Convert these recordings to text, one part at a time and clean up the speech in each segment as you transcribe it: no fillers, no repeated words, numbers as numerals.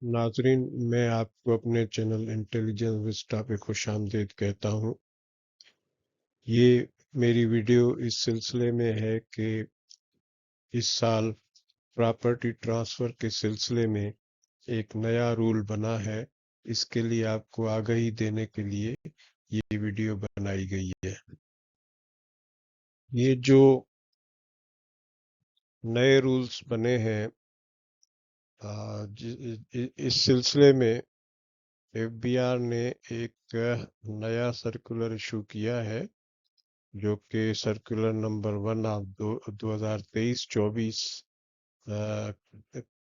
नाजरीन, मैं आपको अपने चैनल इंटेलिजेंस विस्टा पे खुश आमदीद कहता हूँ। ये मेरी वीडियो इस सिलसिले में है कि इस साल प्रॉपर्टी ट्रांसफ़र के सिलसिले में एक नया रूल बना है। इसके लिए आपको आगाही देने के लिए ये वीडियो बनाई गई है। ये जो नए रूल्स बने हैं, इस सिलसिले में एफबीआर ने एक नया सर्कुलर इशू किया है, जो कि सर्कुलर नंबर 1 ऑफ 2023-24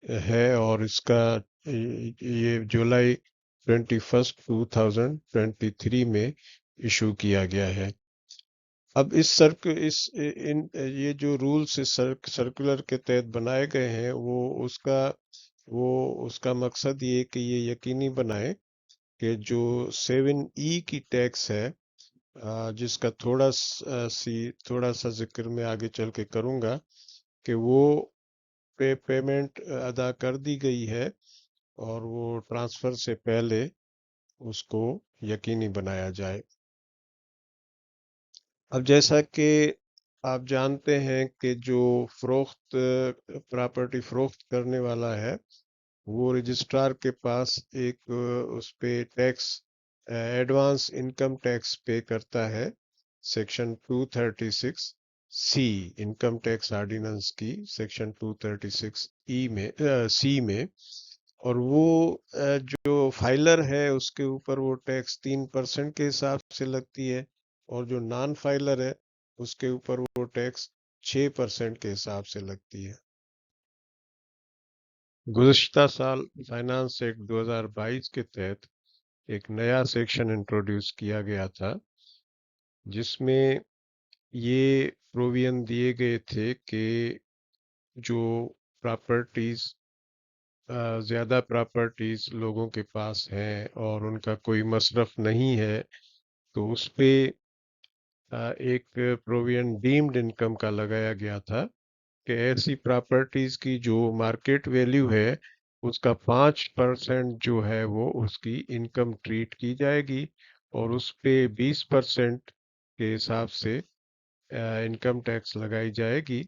है, और इसका ये जुलाई 21 2023 में इशू किया गया है। अब इस सर्क इस इन ये जो रूल्स इस सर्कुलर के तहत बनाए गए हैं, वो उसका मकसद ये कि ये यकीनी बनाए कि जो 7E की टैक्स है, जिसका थोड़ा सा जिक्र मैं आगे चल के करूंगा, कि वो पेमेंट अदा कर दी गई है और वो ट्रांसफर से पहले उसको यकीनी बनाया जाए। अब जैसा कि आप जानते हैं कि जो प्रॉपर्टी फरोख्त करने वाला है, वो रजिस्ट्रार के पास एक उस पे टैक्स, एडवांस इनकम टैक्स पे करता है, सेक्शन 236 सी, इनकम टैक्स ऑर्डिनेंस की सेक्शन 236 सी में। और वो जो फाइलर है उसके ऊपर वो टैक्स 3% के हिसाब से लगती है, और जो नॉन फाइलर है उसके ऊपर वो टैक्स 6% के हिसाब से लगती है। गुज़िश्ता साल फाइनेंस एक्ट 2022 के तहत एक नया सेक्शन इंट्रोड्यूस किया गया था, जिसमें ये प्रोविजन दिए गए थे कि जो प्रॉपर्टीज ज़्यादा प्रॉपर्टीज लोगों के पास हैं और उनका कोई मसरफ नहीं है, तो उस पे एक प्रोविजन डीम्ड इनकम का लगाया गया था कि ऐसी प्रॉपर्टीज की जो मार्केट वैल्यू है उसका 5% जो है वो उसकी इनकम ट्रीट की जाएगी, और उस पे 20% के हिसाब से इनकम टैक्स लगाई जाएगी,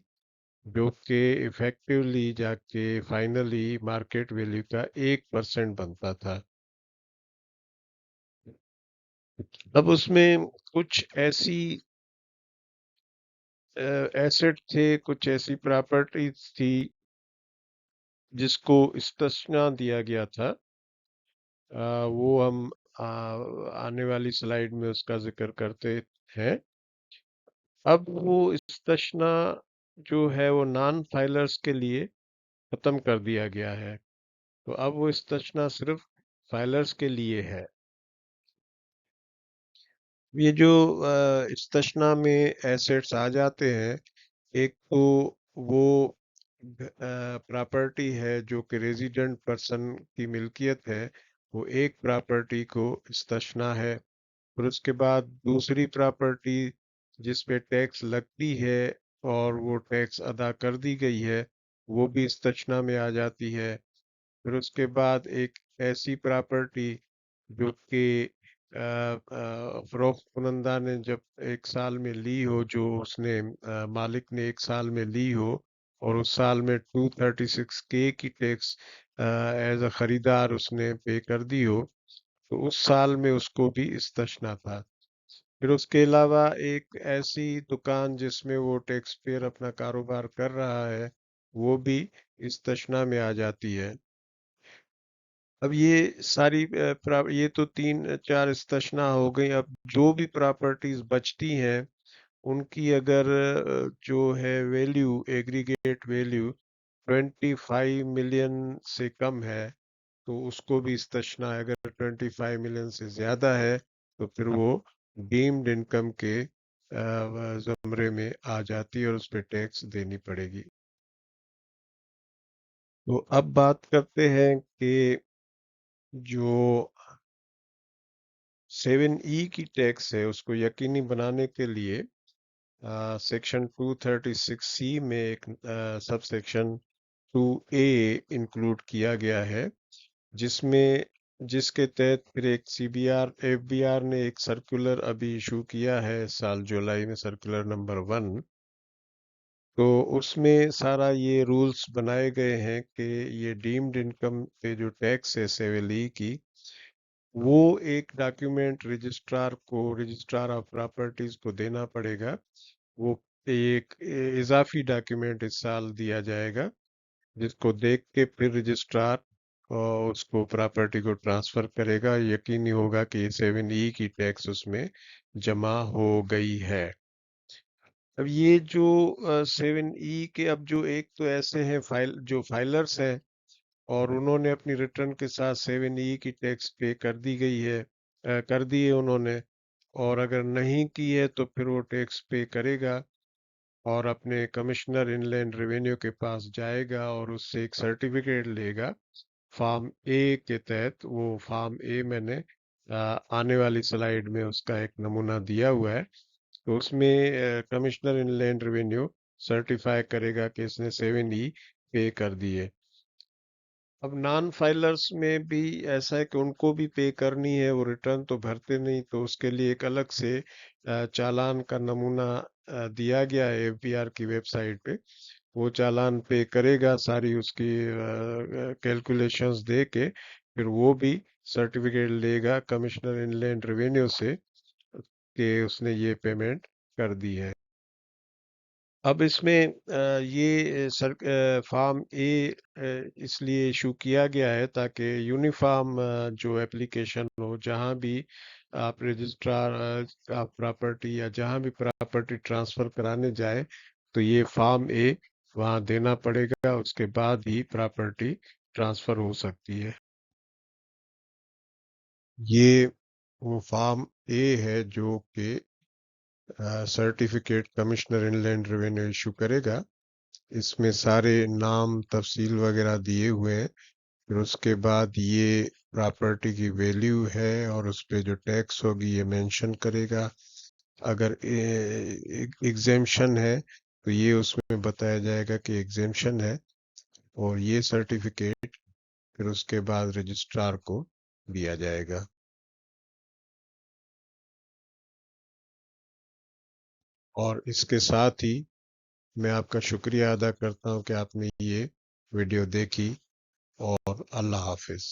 जो कि इफेक्टिवली जाके फाइनली मार्केट वैल्यू का 1% बनता था। अब उसमें कुछ ऐसी एसेट थे, कुछ ऐसी प्रॉपर्टीज थी जिसको इस्तिस्ना दिया गया था। वो हम आने वाली स्लाइड में उसका जिक्र करते हैं। अब वो इस्तिस्ना जो है वो नॉन फाइलर्स के लिए खत्म कर दिया गया है, तो अब वो इस्तिस्ना सिर्फ फाइलर्स के लिए है। ये जो इस्तिस्ना में एसेट्स आ जाते हैं, एक तो वो प्रॉपर्टी है जो कि रेजिडेंट पर्सन की मिल्कियत है, वो एक प्रॉपर्टी को इस्तिस्ना है। फिर उसके बाद दूसरी प्रॉपर्टी जिस पे टैक्स लगती है और वो टैक्स अदा कर दी गई है, वो भी इस्तिस्ना में आ जाती है। फिर उसके बाद एक ऐसी प्रॉपर्टी जो कि फरोख्त कुनंदा ने जब एक साल में ली हो, जो उसने मालिक ने एक साल में ली हो, और उस साल में 236K की टैक्स एज अ खरीदार उसने पे कर दी हो, तो उस साल में उसको भी इस्तिस्ना था। फिर उसके अलावा एक ऐसी दुकान जिसमें वो टैक्स पेयर अपना कारोबार कर रहा है, वो भी इस्तिस्ना में आ जाती है। अब ये तो 3-4 इस्तिस्ना हो गई। अब जो भी प्रॉपर्टीज बचती हैं, उनकी अगर जो है वैल्यू, एग्रीगेट वैल्यू 25 मिलियन से कम है, तो उसको भी इस्तिस्ना है। अगर 25 मिलियन से ज्यादा है तो फिर वो डीम्ड इनकम के ज़मरे में आ जाती है और उस पे टैक्स देनी पड़ेगी। तो अब बात करते हैं कि जो 7E की टैक्स है उसको यकीनी बनाने के लिए सेक्शन 236C में एक सब सेक्शन 2A इंक्लूड किया गया है, جس کے تحت پھر ایک ایف بی آر نے ایک سرکولر ابھی ایشو کیا ہے سال جولائی میں، سرکولر نمبر 1۔ تو اس میں سارا یہ رولز بنائے گئے ہیں کہ یہ ڈیمڈ انکم پہ جو ٹیکس ہے 7E کی، وہ ایک ڈاکیومنٹ رجسٹرار آف پراپرٹیز کو دینا پڑے گا۔ وہ ایک اضافی ڈاکیومنٹ اس سال دیا جائے گا، جس کو دیکھ کے پھر رجسٹرار اس کو پراپرٹی کو ٹرانسفر کرے گا، یقینی ہوگا کہ 7E کی ٹیکس اس میں جمع ہو گئی ہے۔ اب یہ جو 7E کے اب جو ایک تو ایسے ہیں جو فائلرز ہیں اور انہوں نے اپنی ریٹرن کے ساتھ 7E کی ٹیکس پے کر دی ہے انہوں نے، اور اگر نہیں کی ہے تو پھر وہ ٹیکس پے کرے گا اور اپنے کمشنر ان لینڈ ریونیو کے پاس جائے گا اور اس سے ایک سرٹیفکیٹ لے گا فارم اے کے تحت۔ وہ فارم اے میں نے آنے والی سلائیڈ میں اس کا ایک نمونہ دیا ہوا ہے۔ تو اس میں کمشنر ان لینڈ ریونیو سرٹیفائی کرے گا کہ اس نے 7E پے کر دی ہے۔ اب نان فائلرز میں بھی ایسا ہے کہ ان کو بھی پے کرنی ہے، وہ ریٹرن تو بھرتے نہیں، تو اس کے لیے ایک الگ سے چالان کا نمونہ دیا گیا ہے ایف بی آر کی ویب سائٹ پہ۔ وہ چالان پے کرے گا، ساری اس کی کیلکولیشنز دے کے پھر وہ بھی سرٹیفکیٹ لے گا کمشنر ان لینڈ ریونیو سے کہ اس نے یہ پیمنٹ کر دی ہے۔ اب اس میں یہ فارم اے اس لیے ایشو کیا گیا ہے تاکہ یونیفارم جو اپلیکیشن ہو، جہاں بھی آپ رجسٹرار آپ پراپرٹی یا جہاں بھی پراپرٹی ٹرانسفر کرانے جائے تو یہ فارم اے وہاں دینا پڑے گا، اس کے بعد ہی پراپرٹی ٹرانسفر ہو سکتی ہے۔ یہ وہ فارم اے ہے جو کہ سرٹیفکیٹ کمشنر ان لینڈ ریونیو ایشو کرے گا۔ اس میں سارے نام تفصیل وغیرہ دیے ہوئے ہیں، پھر اس کے بعد یہ پراپرٹی کی ویلیو ہے اور اس پہ جو ٹیکس ہوگی یہ مینشن کرے گا۔ اگر ایگزیمشن ہے تو یہ اس میں بتایا جائے گا کہ ایگزیمشن ہے، اور یہ سرٹیفکیٹ پھر اس کے بعد رجسٹرار کو دیا جائے گا۔ اور اس کے ساتھ ہی میں آپ کا شکریہ ادا کرتا ہوں کہ آپ نے یہ ویڈیو دیکھی، اور اللہ حافظ۔